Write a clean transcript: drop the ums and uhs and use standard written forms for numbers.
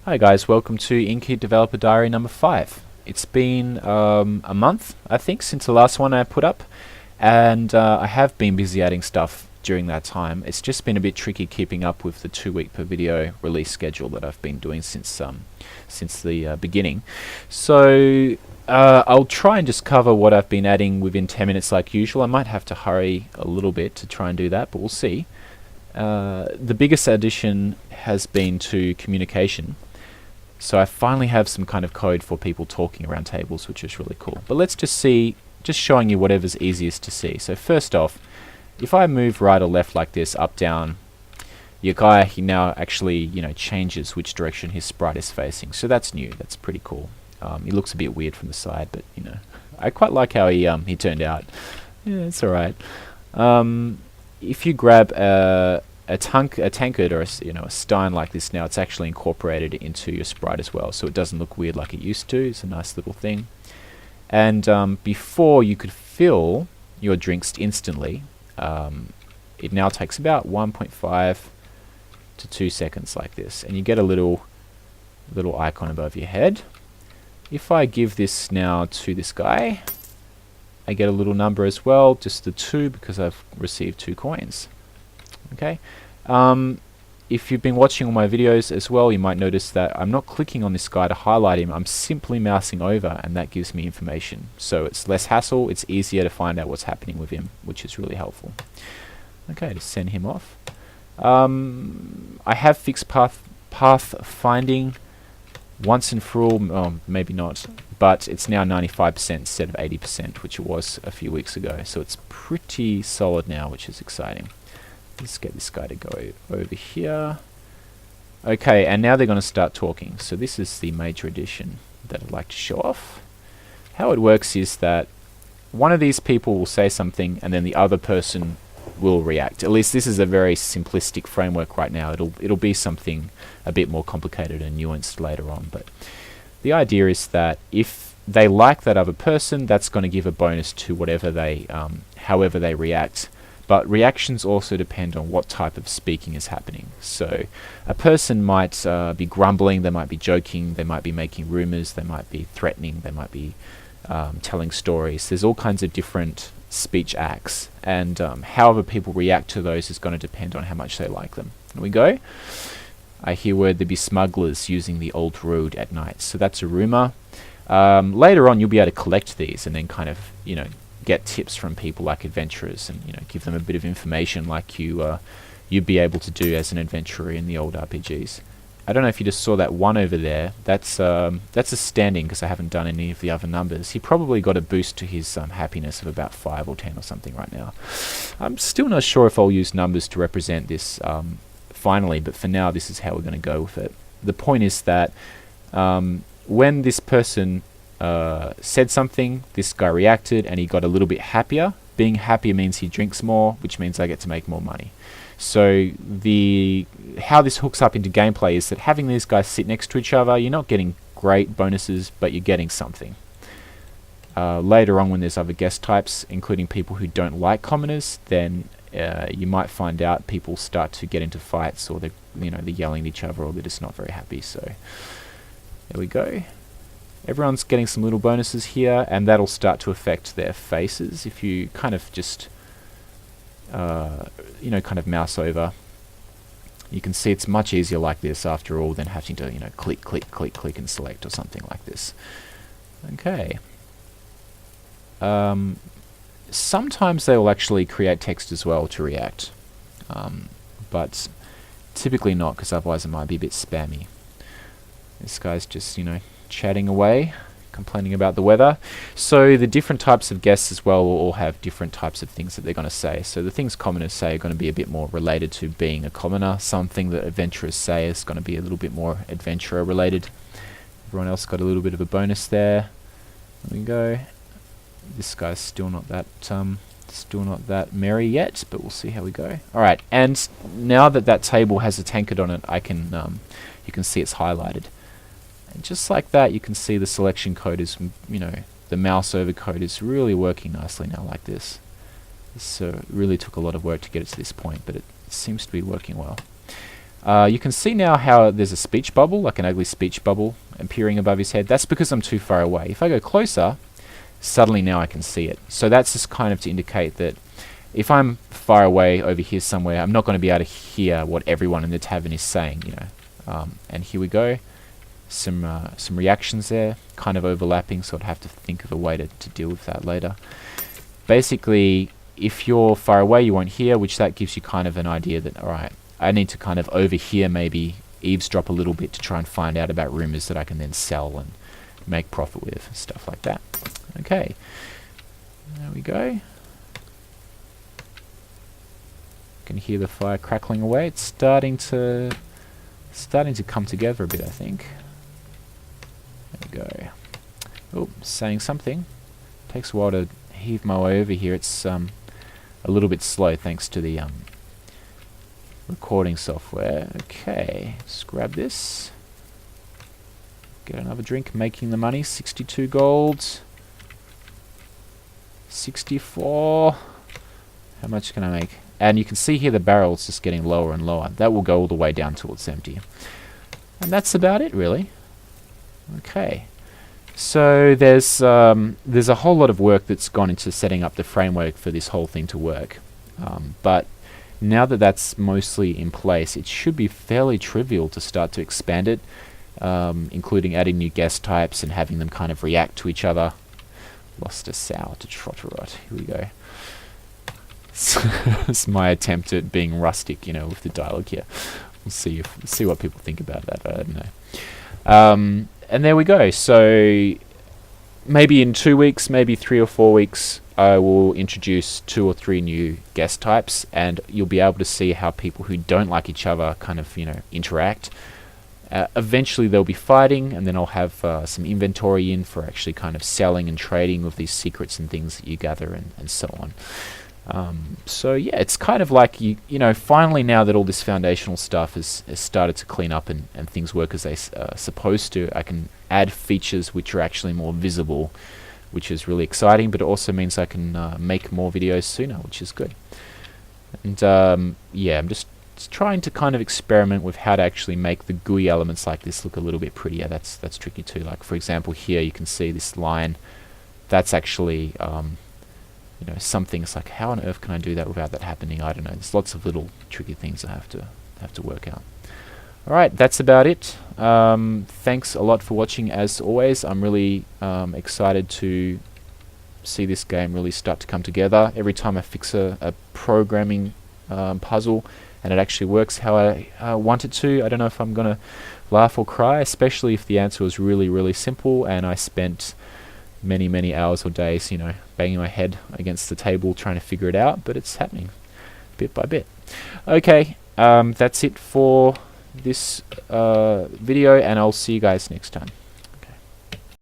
Hi guys, welcome to Innkeep Developer Diary number 5. It's been a month, I think, since the last one I put up, and I have been busy adding stuff during that time. It's just been a bit tricky keeping up with the 2-week per video release schedule that I've been doing since the beginning. So I'll try and just cover what I've been adding within 10 minutes like usual. I might have to hurry a little bit to try and do that, but we'll see. The biggest addition has been to communication. So I finally have some kind of code for people talking around tables, which is really cool. But let's just see, just showing you whatever's easiest to see. So first off, if I move right or left like this, up, down, your guy, he now actually, changes which direction his sprite is facing. So that's new. That's pretty cool. He looks a bit weird from the side, but I quite like how he turned out. Yeah, it's all right. If you grab a tankard or a stein like this now, it's actually incorporated into your sprite as well, so it doesn't look weird like it used to. It's a nice little thing. And before you could fill your drinks instantly, it now takes about 1.5 to 2 seconds like this, and you get a little icon above your head. If I give this now to this guy, I get a little number as well, just the 2, because I've received 2 coins. Okay. If you've been watching all my videos as well, you might notice that I'm not clicking on this guy to highlight him. I'm simply mousing over, and that gives me information. So it's less hassle. It's easier to find out what's happening with him, which is really helpful. Okay, to send him off. I have fixed path finding once and for all. Maybe not, but it's now 95% instead of 80%, which it was a few weeks ago. So it's pretty solid now, which is exciting. Let's get this guy to go over here. Okay, and now they're going to start talking. So this is the major addition that I'd like to show off. How it works is that one of these people will say something and then the other person will react. At least this is a very simplistic framework right now. It'll be something a bit more complicated and nuanced later on. But the idea is that if they like that other person, that's going to give a bonus to whatever they, however they react. But reactions also depend on what type of speaking is happening. So a person might be grumbling, they might be joking, they might be making rumors, they might be threatening, they might be telling stories. There's all kinds of different speech acts, and however people react to those is going to depend on how much they like them. Here we go. I hear word there be smugglers using the old road at night. So that's a rumor. Later on, you'll be able to collect these and then kind of, get tips from people like adventurers, and give them a bit of information like you'd be able to do as an adventurer in the old RPGs. I don't know if you just saw that one over there. That's a standing, because I haven't done any of the other numbers. He probably got a boost to his happiness of about 5 or 10 or something right now. I'm still not sure if I'll use numbers to represent this finally, but for now this is how we're going to go with it. The point is that when this person said something, this guy reacted and he got a little bit happier. Being happier means he drinks more, which means I get to make more money. So how this hooks up into gameplay is that having these guys sit next to each other, you're not getting great bonuses, but you're getting something. Later on, when there's other guest types, including people who don't like commoners, then you might find out people start to get into fights, or they're yelling at each other, or they're just not very happy. So there we go. Everyone's getting some little bonuses here, and that'll start to affect their faces. If you kind of just, kind of mouse over, you can see it's much easier like this after all than having to, click, click, click, click and select or something like this. Okay. Sometimes they will actually create text as well to react, but typically not, because otherwise it might be a bit spammy. This guy's just, chatting away, complaining about the weather. So the different types of guests as well will all have different types of things that they're going to say. So the things commoners say are going to be a bit more related to being a commoner. Something that adventurers say is going to be a little bit more adventurer related. Everyone else got a little bit of a bonus there. There we go. This guy's still not that merry yet, but we'll see how we go. Alright, and now that table has a tankard on it, you can see it's highlighted. And just like that, you can see the selection code is, the mouse over code is really working nicely now like this. This really took a lot of work to get it to this point, but it seems to be working well. You can see now how there's a speech bubble, like an ugly speech bubble appearing above his head. That's because I'm too far away. If I go closer, suddenly now I can see it. So that's just kind of to indicate that if I'm far away over here somewhere, I'm not going to be able to hear what everyone in the tavern is saying, you know. And here we go. Some reactions there, kind of overlapping, so I'd have to think of a way to deal with that later. Basically, if you're far away, you won't hear, which that gives you kind of an idea that, alright, I need to kind of overhear, maybe eavesdrop a little bit to try and find out about rumors that I can then sell and make profit with, stuff like that. Okay, there we go. You can hear the fire crackling away. It's starting to come together a bit, I think. There we go. Oh, saying something. Takes a while to heave my way over here. It's a little bit slow thanks to the recording software. Okay, let's grab this. Get another drink, making the money. 62 gold. 64. How much can I make? And you can see here the barrel's just getting lower and lower. That will go all the way down till it's empty. And that's about it, really. Okay. So there's a whole lot of work that's gone into setting up the framework for this whole thing to work. But now that that's mostly in place, it should be fairly trivial to start to expand it, including adding new guest types and having them kind of react to each other. Lost a sour to trotterot. Here we go. It's my attempt at being rustic, you know, with the dialogue here. We'll see what people think about that. I don't know. And there we go. So maybe in 2 weeks, maybe 3 or 4 weeks, I will introduce 2 or 3 new guest types, and you'll be able to see how people who don't like each other kind of, you know, interact. Eventually they'll be fighting, and then I'll have some inventory in for actually kind of selling and trading with these secrets and things that you gather and so on. So yeah, it's kind of like you know, finally now that all this foundational stuff has started to clean up and things work as they supposed to, I can add features which are actually more visible, which is really exciting, but it also means I can make more videos sooner, which is good. And yeah, I'm just trying to kind of experiment with how to actually make the GUI elements like this look a little bit prettier. That's tricky too. Like for example here you can see this line. That's actually you know, some things like, how on earth can I do that without that happening? I don't know. There's lots of little tricky things I have to work out. Alright, that's about it. Thanks a lot for watching as always. I'm really excited to see this game really start to come together. Every time I fix a programming puzzle and it actually works how I want it to, I don't know if I'm going to laugh or cry, especially if the answer was really, really simple and I spent many hours or days, you know, banging my head against the table trying to figure it out, but it's happening bit by bit. Okay, that's it for this video, and I'll see you guys next time.